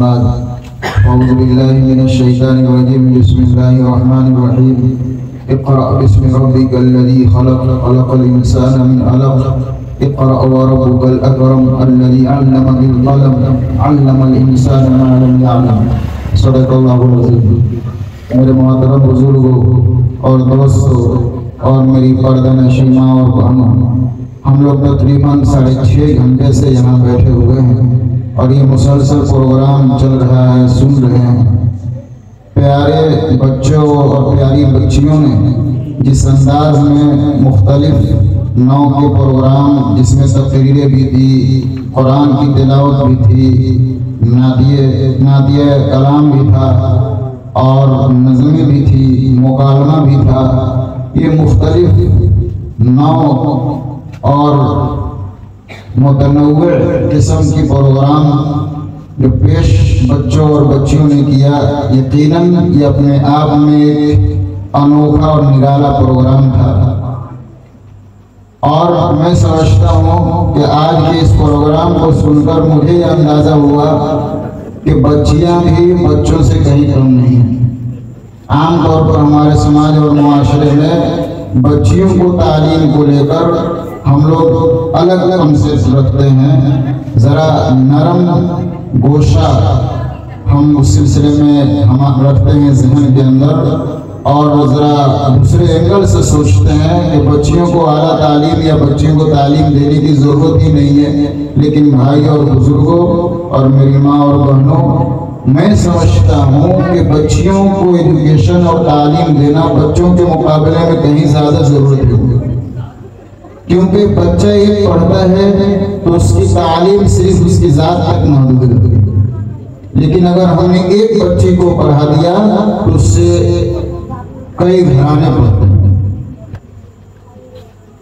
औज़ु बिल्लाहि मिनश शैतानिर रजीम बिस्मिल्लाहिर रहमानिर रहीम इक़रा बिस्मि रब्बिकल लज़ी खलक़ खलक़ल इंसाना मिन अलक़ इक़रा व रब्बुकल अकरम अल्लज़ी अल्लमा बिल क़लम अल्लमल इंसाना मा लम यअलम। सदक़ल्लाहुल अज़ीम। मेरे मोहतरम बुजुर्गों और दोस्तों और मेरी पर्दानशीं माँ और बहनों, हम लोग तकरीबन 6.5 घंटे से यहाँ बैठे हुए हैं और ये मुसलसल प्रोग्राम चल रहा है, सुन रहे हैं। प्यारे बच्चों और प्यारी बच्चियों ने जिस अंदाज में मुख्तलिफ नौ के प्रोग्राम, जिसमें तकरीरें भी थी, कुरान की तिलावत भी थी, नादिया कलाम भी था और नज़्में भी थी, मुकालमा भी था। ये मुख्तलिफ नौ और मुतनव्वे किस्म की प्रोग्राम जो पेश बच्चों और बच्चियों ने किया, यकीनन ये अपने आप में एक अनोखा और निराला प्रोग्राम था। और मैं समझता हूँ कि आज के इस प्रोग्राम को सुनकर मुझे ये अंदाज़ा हुआ कि बच्चियाँ भी बच्चों से कहीं कम नहीं हैं। आम तौर पर हमारे समाज और मुआशरे में बच्चियों को तालीम को लेकर हम लोग अलग अलग कंसेप्ट रखते हैं। ज़रा नरम गोशा हम उस सिलसिले में हम रखते हैं जहन के अंदर, और ज़रा दूसरे एंगल से सोचते हैं कि बच्चियों को आला तालीम या बच्चियों को तालीम देने की ज़रूरत ही नहीं है। लेकिन भाई और बुज़ुर्गों और मेरी माँ और बहनों, मैं समझता हूँ कि बच्चियों को एजुकेशन और तालीम देना बच्चों के मुकाबले में कहीं ज़्यादा ज़रूरत है। क्योंकि बच्चा एक पढ़ता है तो उसकी तालीम सिर्फ उसकी ज़ात तक महदूद रहती है। लेकिन अगर हमने एक बच्चे को पढ़ा दिया तो उससे कई घराने पढ़ते हैं,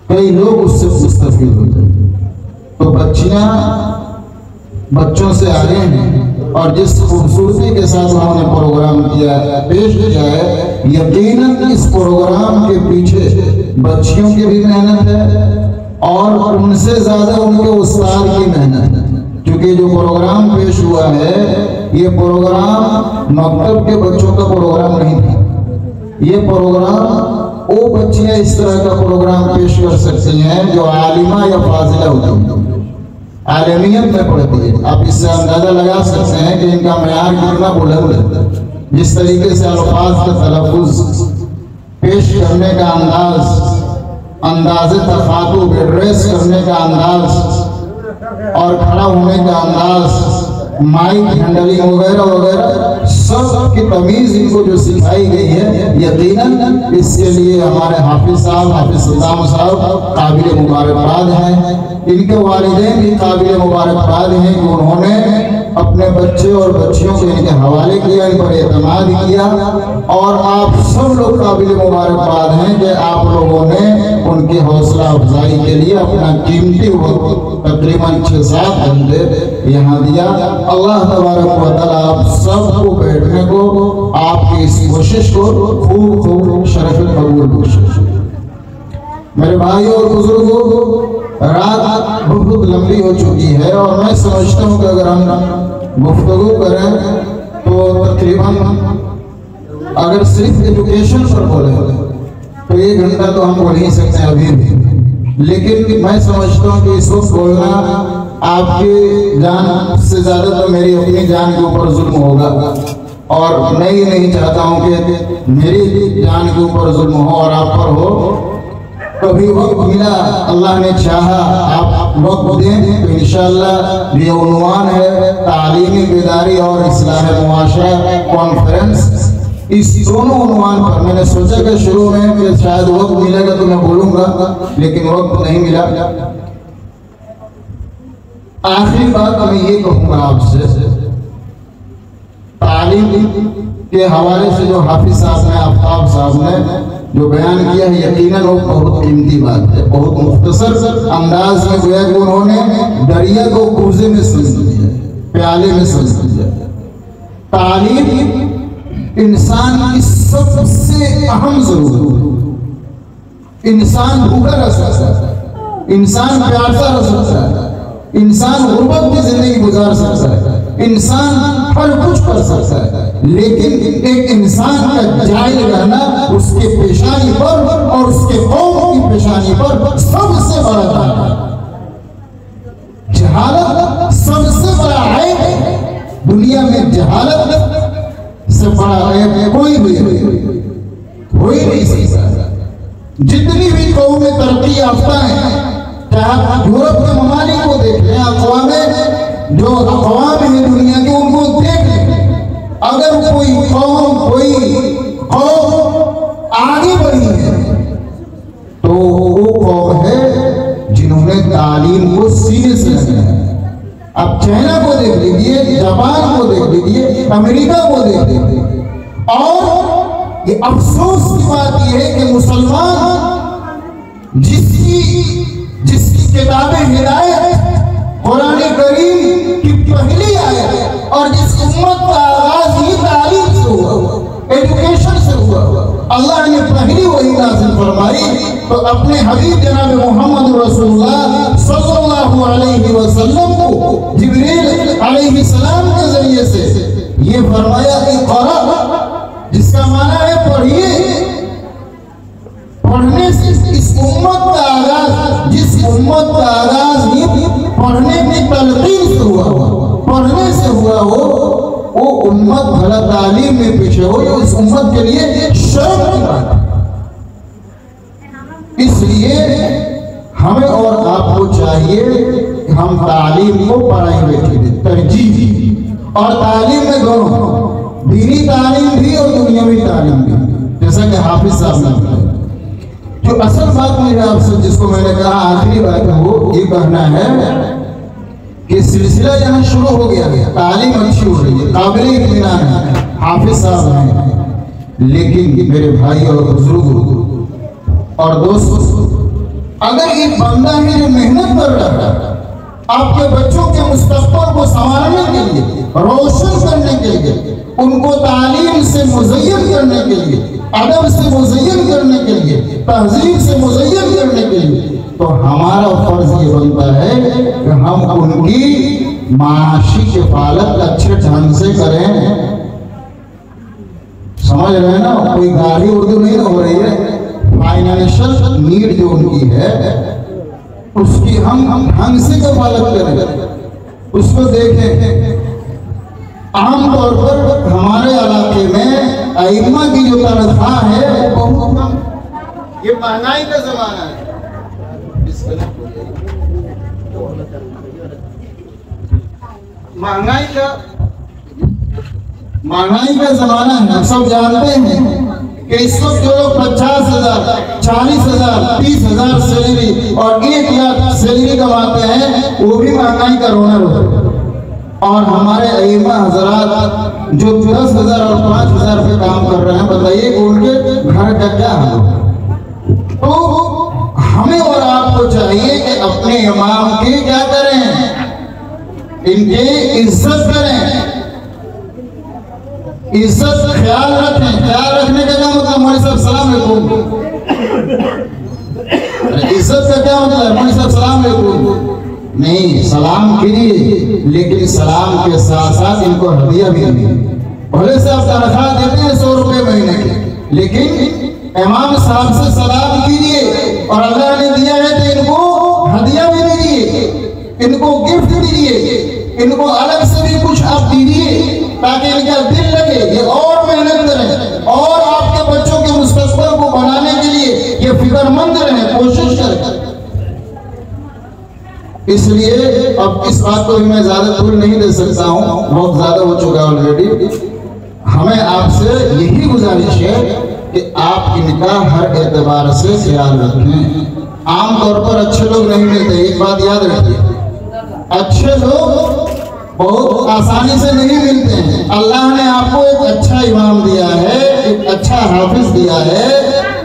कई लोग उससे मुस्तफीद होते हैं। तो बच्चियां बच्चों से आगे हैं और जिस खूबसूरती के साथ उन्होंने प्रोग्राम किया पेश किया है, यकीनन इस प्रोग्राम के पीछे बच्चियों की भी मेहनत है और उनसे ज़्यादा उनके उस्ताद की मेहनत है। क्योंकि जो प्रोग्राम पेश हुआ है, ये प्रोग्राम मकतब के बच्चों का प्रोग्राम नहीं था। ये प्रोग्राम वो बच्चियाँ इस तरह का प्रोग्राम पेश कर सकती हैं जो आलिमा या फाजिला होती हैं, आलमियत में पढ़ती है। आप इससे अंदाजा लगा सकते हैं कि इनका मयार कितना बुलंद है। जिस तरीके से अल्फाज का तलफ़ुज़, पेश करने का अंदाज़े तफ़ातुब, एड्रेस करने का अंदाज और खड़ा होने का अंदाज, माइक हैंडलिंग वगैरह वगैरह सब की तमीज़ इनको जो सिखाई गई है, यकीनन इसके लिए हमारे हाफिज़ साहब, हाफिज़ सद्दाम साहब काबिल मुबारकबाद हैं। इनके वालिदैन भी काबिल मुबारकबाद हैं कि उन्होंने अपने बच्चे और बच्चियों को इनके हवाले किया, इन पर एतमाद किया। और आप सब लोग काबिल मुबारकबाद हैं कि आप लोगों ने उनकी हौसला अफजाई के लिए अपना कीमती वक्त तकरीबन 6-7 घंटे यहाँ दिया। अल्लाह तबारक व तआला आप सबको बैठने को, आपकी इस कोशिश को खूब खूब शरफ़ कबूल बख्शे। मेरे भाइयों और बुजुर्गों, रात बहुत लंबी हो चुकी है और मैं समझता हूँ कि अगर हम गुफ्तगू करें तो तकरीबन अगर सिर्फ एजुकेशन पर बोले तो 1 घंटा तो हम बोल ही सकते हैं अभी भी। लेकिन मैं समझता हूँ कि इस वक्त बोलना आपकी जान से ज़्यादा तो मेरी अपनी जान के ऊपर जुल्म होगा, और मैं ये नहीं चाहता हूँ कि मेरी जान के ऊपर जुल्म हो और आप पर हो। कभी वक्त मिला, अल्लाह ने चाहा आप वक्त दें तो इंशाअल्लाह ये उन्वान है तालीमी बेदारी और इस्लाह मुआशरा कॉन्फ्रेंस। इस दोनों उन्वान पर मैंने सोचा कि शुरू में कि शायद वक्त मिलेगा तो मैं बोलूँगा, लेकिन वक्त नहीं मिला। आखिरी बात मैं ये कहूँगा आपसे, तालीम के हवाले से जो हाफिज साहब ने, आफ्ताब साहब ने जो बयान किया है, यकीनन वो बहुत कीमती बात है। बहुत मुख्तसर अंदाज में गोया कि उन्होंने दरिया को कूजे में समझ लिया, प्याले में समझ लिया। तालीम इंसान की सबसे अहम जरूरत। इंसान भूखा रह सकता है, इंसान प्यासा रह सकता है, इंसान गुर्बत की जिंदगी गुजार सकता है, इंसान हर कुछ कर सकता है, लेकिन एक इंसान का जाहिल रहना उसके पेशानी पर और उसके कौम की पेशानी पर सबसे बड़ा दाग है। जहालत सबसे बड़ा है दुनिया में, जहालत से बड़ा है कोई नहीं सकता। जितनी भी कौमें तरक्की याफ्ता है, चाहे यूरोप के ममालिक को देख लें, अक़वाम जो अक़वाम है दुनिया के उनको देख लें, अगर कोई कौम आगे बढ़ी है तो वो कौम है जिन्होंने तालीम को सीने से लगाया है। अब चाइना को देख लीजिए, जापान को देख लीजिए, अमेरिका को देख लीजिए, और ये अफसोस की बात यह है कि मुसलमान जिसकी किताबें हिदायत कुरान करीम की पहली आयत और जिस उम्मत का आगाज ही तालीम से हुआ, एजुकेशन से हुआ, अल्लाह ने पहली वही नाज़िल फरमाई, तो अपने हबीब जनाब मोहम्मद रसूलुल्लाह सल्लल्लाहु अलैहि वसल्लम को जिब्रील अलैहिस्सलाम के जरिए से ये फरमाया इक़रा, जिसका माना है पढ़िए। पढ़ने से इस उम्मत का आगाज, जिस उम्मत का आगाज ही पढ़ने की तलकीन से हुआ, पढ़ने से हुआ हो, वो उम्मत भला तालीम में पीछे हो, ये इस उम्मत के लिए शर्म की बात है। इसलिए हमें और आपको चाहिए कि हम तालीम को प्राइवेट दें, तरजीह, और तालीम में दोनों, दीनी तालीम भी और दुनियावी तालीम भी, जैसा कि हाफिज साहब ने बताया। जो असल बात मेरे आपसे, जिसको मैंने कहा आखिरी बात है, वो ये कहना है कि सिलसिला यहाँ शुरू हो गया है, तालीम अच्छी हो रही है, काबिल इत्मीनान है, हाफिज साहब हैं, लेकिन मेरे भाई और बुजुर्ग और दोस्तों, अगर एक बंदा है जो मेहनत कर रहा है आपके बच्चों के मुस्तक़बिल को संवारने के लिए, रोशन करने के लिए, उनको तालीम से मुज़य्यन करने के लिए, अदब से मुज़य्यन करने के लिए, तहज़ीब से मुज़य्यन करने के लिए, तो हमारा फर्ज ये बनता है कि हम उनकी माशी किफ़ालत अच्छे ढंग से करें। समझ रहे हैं ना, कोई गाली उर्दू नहीं हो रही है, फाइनेंशियल नीड जो उनकी है उसकी हम ढंग से किफ़ालत करें, उसको देखें। आमतौर पर हमारे इलाके में अइम्मा की जो तनख्वाह है वो बहुत कम, ये महंगाई का जमाना है, महंगाई का जमाना है। हम सब जानते हैं कि इस वक्त जो लोग 50,000, 40,000, 30,000 सैलरी और 1 लाख सैलरी कमाते हैं, वो भी महंगाई का रोना रो रहे हैं। और हमारे अइम्मा हजरात जो 10,000 और 5,000 रुपये काम कर रहे हैं, बताइए उनके घर का क्या हाल है। तो हमें और आपको चाहिए कि अपने इमाम की क्या करें, इनकी इज्जत करें, इज्जत ख्याल रखें। ख्याल रखने का क्या मतलब, मौलवी साहब सलाम अलैकुम, इज्जत का क्या मतलब, मौलवी साहब सलाम अलैकुम नहीं, सलाम कीजिए, लेकिन सलाम के साथ साथ इनको हदिया भी दीजिए। भले से आप तनख्वाह देते हैं 100 रुपये महीने के, लेकिन इमाम साहब से सलाम कीजिए, और अल्लाह ने दिया है तो इनको हदिया भी दीजिए, इनको गिफ्ट दीजिए, इनको अलग से भी कुछ आप दीजिए, ताकि इनका दिल लगे, ये और मेहनत करें, और आपके बच्चों के मुस्तक़बिल को बनाने के लिए ये फिक्रमंद रहें, कोशिश करें। इसलिए अब इस बात को भी मैं ज्यादा दूर नहीं दे सकता हूँ, बहुत ज्यादा हो चुका है ऑलरेडी। हमें आपसे यही गुजारिश है कि आप इनका हर एतबार से ख्याल रखें। आमतौर पर अच्छे लोग नहीं मिलते, एक बात याद रखिए, अच्छे लोग बहुत आसानी से नहीं मिलते हैं। अल्लाह ने आपको एक अच्छा इमाम दिया है, एक अच्छा हाफिज दिया है,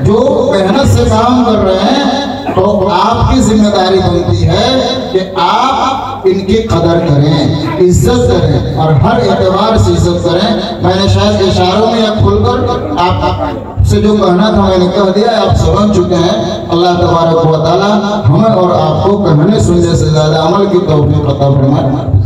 जो मेहनत से काम कर रहे हैं, तो आपकी जिम्मेदारी बनती है कि आप इनकी कदर करें, इज्जत करें, और हर एतबार से इज्जत करें। मैंने शायद इशारों में या खुलकर आप से जो कहना था मैंने कह दिया, आप समझ चुके हैं। अल्लाह तबारक व तआला हमें और आपको कहने सुनने से ज्यादा अमल की तौफीक अता फरमाए।